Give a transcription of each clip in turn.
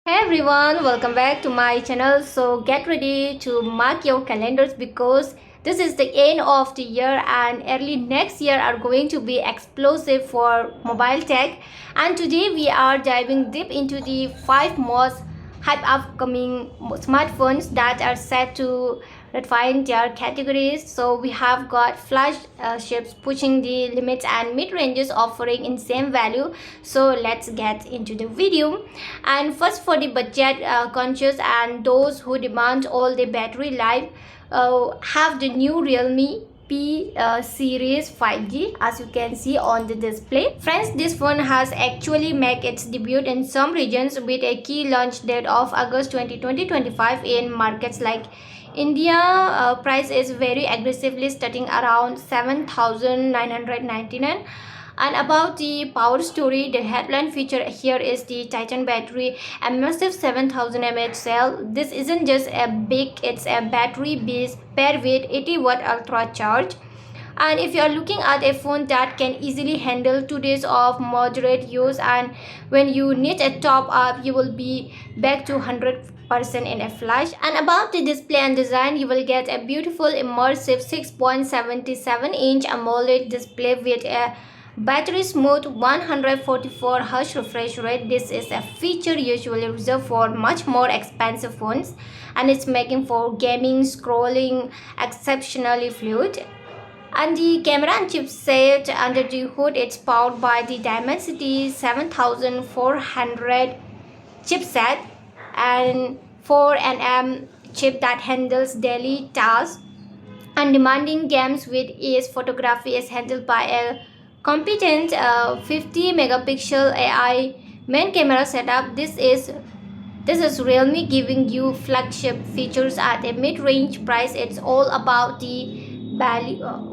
Hey everyone, welcome back to my channel. So get ready to mark your calendars because this is the end of the year and early next year are going to be explosive for mobile tech. And today we are diving deep into the 5 most hype upcoming smartphones that are set to redefine their categories. So we have got flagships pushing the limits and mid-ranges offering insane value. So let's get into the video. And first, for the budget conscious and those who demand all the battery life, have the new Realme P series 5G, as you can see on the display. Friends, this phone has actually made its debut in some regions with a key launch date of August 2025 in markets like India. Price is very aggressively starting around 7,999. And about the power story, the headline feature here is the Titan battery, a massive 7,000 mAh cell. This isn't just a big, it's a battery base paired with 80 watt ultra charge. And if you are looking at a phone that can easily handle 2 days of moderate use, and when you need a top up, you will be back to 100% in a flash. And about the display and design, you will get a beautiful immersive 6.77-inch AMOLED display with a battery smooth 144Hz refresh rate. This is a feature usually reserved for much more expensive phones, and it's making for gaming scrolling exceptionally fluid. And the camera and chipset under the hood, it's powered by the Dimensity 7400 chipset and 4nm chip that handles daily tasks and demanding games with ease. Photography is handled by a competent 50 megapixel AI main camera setup. This is Realme giving you flagship features at a mid-range price. It's all about the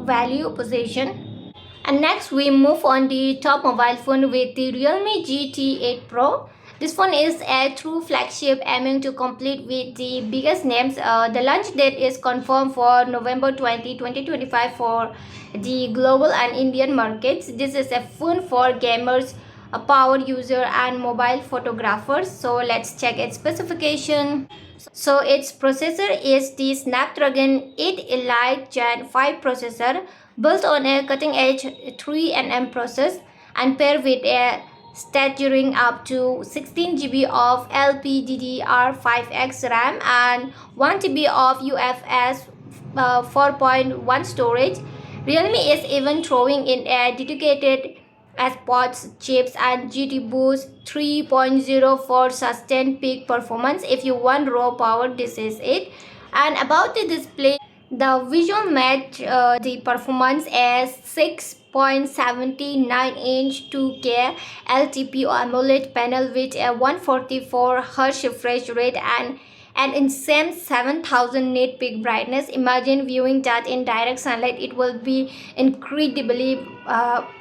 value position. And next we move on the top mobile phone with the Realme GT8 Pro. This phone is a true flagship aiming to compete with the biggest names. The launch date is confirmed for November 2025 for the global and Indian markets. This is a phone for gamers, a power user and mobile photographers. So let's check its specification. So its processor is the Snapdragon 8 Elite Gen 5 processor built on a cutting-edge 3nm process and paired with a staggering up to 16 GB of LPDDR5X RAM and 1 TB of UFS 4.1 storage. Realme is even throwing in a dedicated SPOTS chips and GT Boost 3.0 for sustained peak performance. If you want raw power, this is it. And about the display, the visual match the performance as 6.79-inch 2K LTPO AMOLED panel with a 144Hz refresh rate and an insane 7,000 nit peak brightness. Imagine viewing that in direct sunlight. It will be incredibly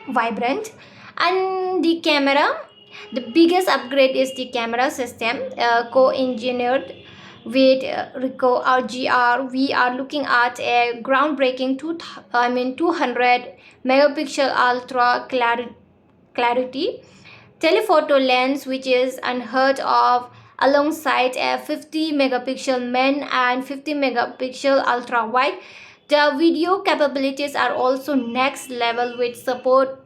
vibrant. And the camera, the biggest upgrade is the camera system, co-engineered with Ricoh RGR. We are looking at a groundbreaking 200 megapixel ultra clarity telephoto lens, which is unheard of, alongside a 50 megapixel main and 50 megapixel ultra wide. The video capabilities are also next level with support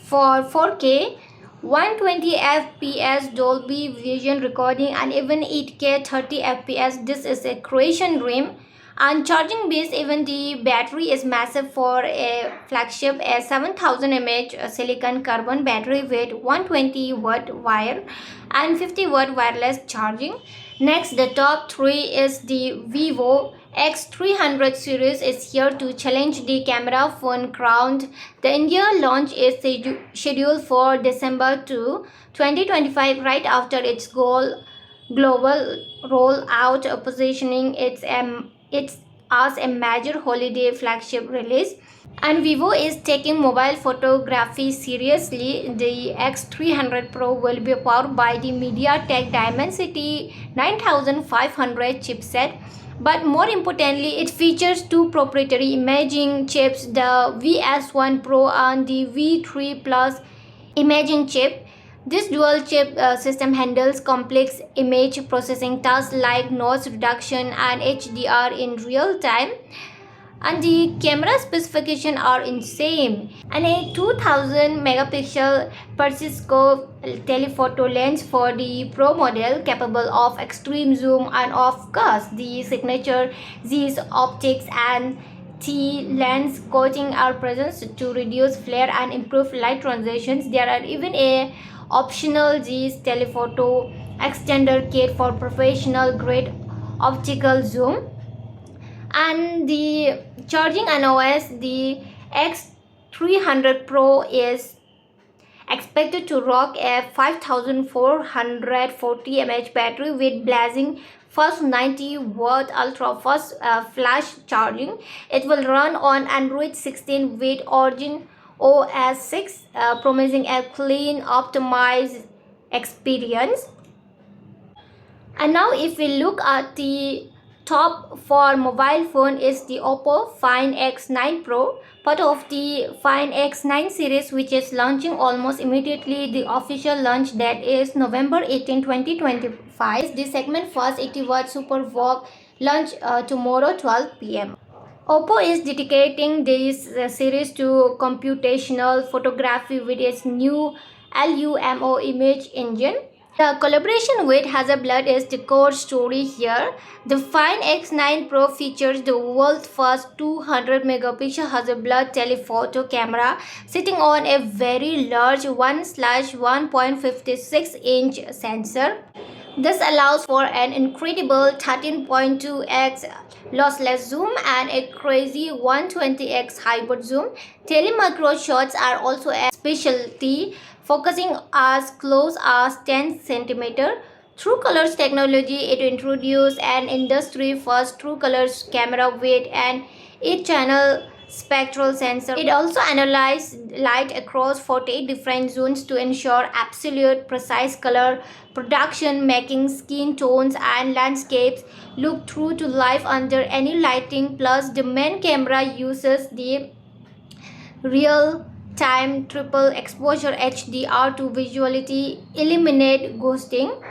for 4K, 120 fps Dolby Vision recording and even 8K 30 fps. This is a creation dream. And charging base, even the battery is massive for a flagship, a 7,000 mAh silicon carbon battery with 120 watt wire and 50 watt wireless charging. Next, the top three is the Vivo X300 series is here to challenge the camera phone crowned. The India launch is scheduled for December 2, 2025, right after its global rollout, positioning it's as a major holiday flagship release. And Vivo is taking mobile photography seriously. The X300 Pro will be powered by the MediaTek Dimensity 9500 chipset. But more importantly, it features two proprietary imaging chips, the VS1 Pro and the V3 Plus imaging chip. This dual chip system handles complex image processing tasks like noise reduction and HDR in real time, and the camera specifications are insane. And a 2000 megapixel periscope telephoto lens for the Pro model, capable of extreme zoom, and of course the signature Zeiss optics and T lens coating are present to reduce flare and improve light transitions. There are even a optional Zeiss telephoto extender kit for professional grade optical zoom. And the charging NOS, the X300 Pro is expected to rock a 5440 mAh battery with blazing fast 90-watt ultra fast flash charging. It will run on Android 16 with Origin OS 6, promising a clean, optimized experience. And now if we look at the top for mobile phone is the Oppo Find X9 Pro, part of the Find X9 series, which is launching almost immediately. The official launch date is November 18, 2025. The segment fast 80-watt Super VOOC launch tomorrow 12 p.m. Oppo is dedicating this series to computational photography with its new LUMO image engine. The collaboration with Hasselblad is the core story here. The Find X9 Pro features the world's first 200 megapixel Hasselblad telephoto camera sitting on a very large 1/1.56 inch sensor. This allows for an incredible 13.2x lossless zoom and a crazy 120x hybrid zoom. Telemicro shots are also a specialty, focusing as close as 10 cm. True Colors technology, it introduced an industry-first True Colors camera with an 8-channel spectral sensor. It also analyzes light across 48 different zones to ensure absolute precise color production, making skin tones and landscapes look true to life under any lighting. Plus, the main camera uses the real-time triple exposure HDR to visually eliminate ghosting.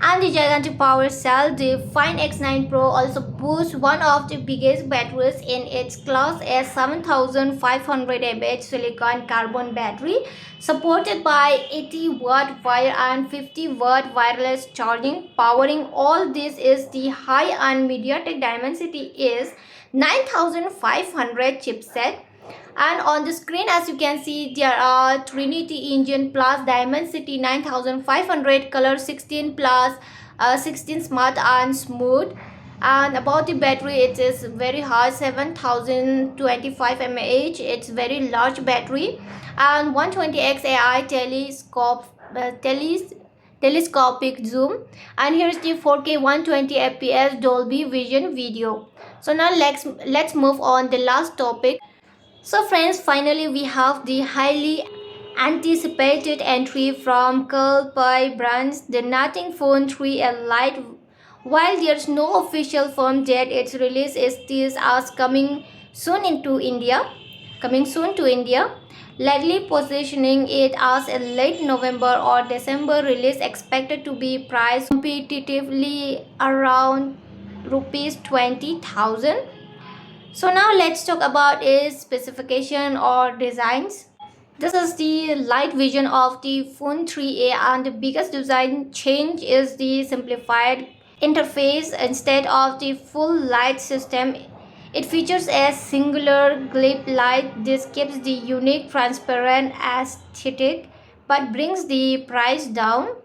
And the gigantic power cell, the Find X9 Pro also boasts one of the biggest batteries in its class, a 7500 mAh silicon carbon battery supported by 80-watt wire and 50-watt wireless charging. Powering all this is the high-end MediaTek Dimensity is 9500 chipset. And on the screen, as you can see, there are Trinity Engine plus Dimensity 9500, color 16 plus 16 smart and smooth. And about the battery, it is very high, 7025 mAh. It's very large battery, and 120x AI telescopic zoom. And here's the 4K 120 fps Dolby Vision video. So now let's move on the last topic. So friends, finally we have the highly anticipated entry from Kallpai brands, the Nothing Phone 3L Lite. While there's no official firm date, its release is teased as coming soon to India, likely positioning it as a late November or December release, expected to be priced competitively around rupees 20,000. So now let's talk about its specification or designs. This is the light vision of the Phone 3A, and the biggest design change is the simplified interface. Instead of the full light system, it features a singular glip light. This keeps the unique transparent aesthetic but brings the price down.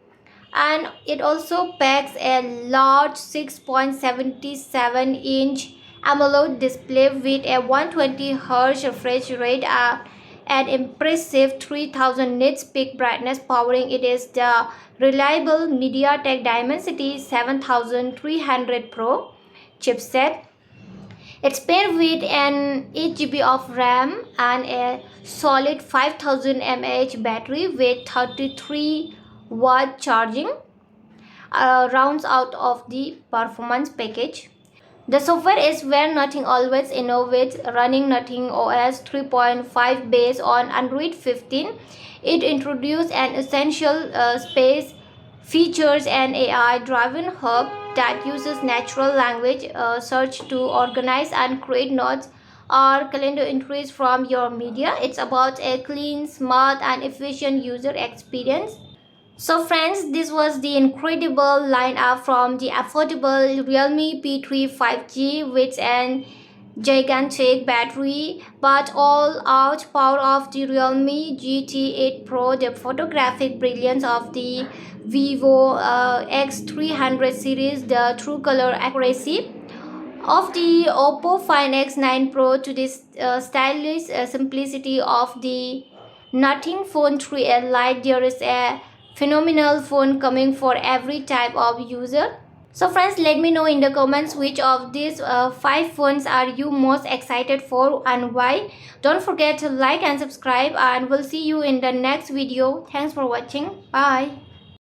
And it also packs a large 6.77 inch AMOLED display with a 120Hz refresh rate and an impressive 3000 nits peak brightness. Powering it is the reliable MediaTek Dimensity 7300 Pro chipset. It's paired with an 8GB of RAM and a solid 5000 mAh battery with 33-watt charging, rounds out of the performance package. The software is where Nothing always innovates, running Nothing OS 3.5 based on Android 15. It introduced an essential space features and AI-driven hub that uses natural language search to organize and create notes or calendar entries from your media. It's about a clean, smart, and efficient user experience. So friends, this was the incredible lineup from the affordable Realme P3 5G with an gigantic battery but all out power of the Realme GT8 Pro, the photographic brilliance of the Vivo X300 series, the true color accuracy of the Oppo Find X9 Pro to the stylish simplicity of the Nothing Phone 3L Lite. There is a phenomenal phone coming for every type of user. So friends, let me know in the comments which of these 5 phones are you most excited for and why. Don't forget to like and subscribe, and we'll see you in the next video. Thanks for watching. Bye.